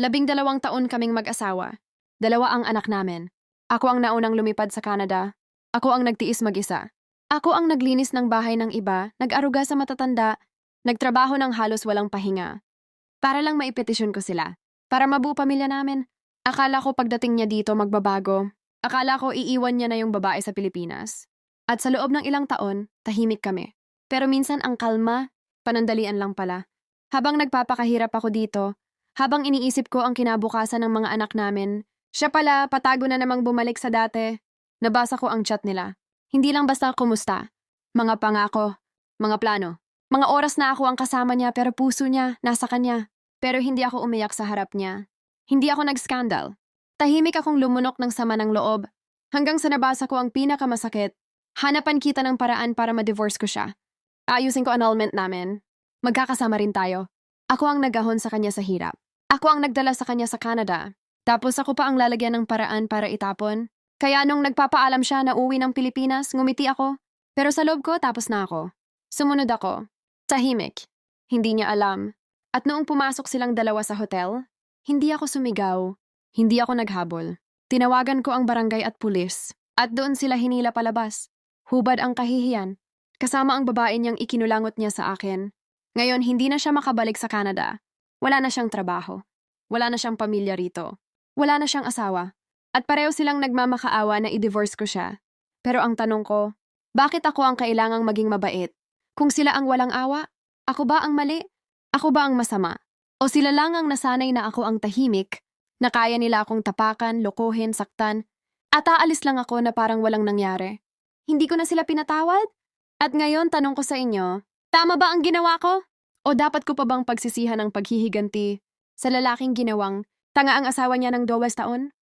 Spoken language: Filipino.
12 taon kaming mag-asawa. 2 ang anak namin. Ako ang naunang lumipad sa Canada. Ako ang nagtiis mag-isa. Ako ang naglinis ng bahay ng iba, nag-aruga sa matatanda, nagtrabaho ng halos walang pahinga. Para lang maipetisyon ko sila. Para mabuo pamilya namin. Akala ko pagdating niya dito magbabago. Akala ko iiwan niya na yung babae sa Pilipinas. At sa loob ng ilang taon, tahimik kami. Pero minsan ang kalma, panandalian lang pala. Habang nagpapakahirap ako dito, habang iniisip ko ang kinabukasan ng mga anak namin, siya pala patago na namang bumalik sa dati. Nabasa ko ang chat nila. Hindi lang basta kumusta. Mga pangako, mga plano. Mga oras na ako ang kasama niya pero puso niya nasa kanya. Pero hindi ako umiyak sa harap niya. Hindi ako nag-scandal. Tahimik akong lumunok ng sama ng loob. Hanggang sa nabasa ko ang pinakamasakit. Hanapan kita ng paraan para ma-divorce ko siya. Ayusin ko annulment namin. Magkakasama rin tayo. Ako ang nagahon sa kanya sa hirap. Ako ang nagdala sa kanya sa Canada. Tapos ako pa ang lalagyan ng paraan para itapon. Kaya nung nagpapaalam siya na uwi ng Pilipinas, ngumiti ako. Pero sa loob ko, tapos na ako. Sumunod ako. Tahimik. Hindi niya alam. At noong pumasok silang dalawa sa hotel, hindi ako sumigaw. Hindi ako naghabol. Tinawagan ko ang barangay at pulis. At doon sila hinila palabas. Hubad ang kahihiyan. Kasama ang babae niyang ikinulangot niya sa akin. Ngayon, hindi na siya makabalik sa Canada. Wala na siyang trabaho. Wala na siyang pamilya rito. Wala na siyang asawa. At pareho silang nagmamakaawa na i-divorce ko siya. Pero ang tanong ko, bakit ako ang kailangang maging mabait? Kung sila ang walang awa, ako ba ang mali? Ako ba ang masama? O sila lang ang nasanay na ako ang tahimik, na kaya nila akong tapakan, lokohin, saktan, at aalis lang ako na parang walang nangyari? Hindi ko na sila pinatawad? At ngayon tanong ko sa inyo, tama ba ang ginawa ko? O dapat ko pa bang pagsisihan ang paghihiganti sa lalaking ginawang tanga ang asawa niya ng 2 taon?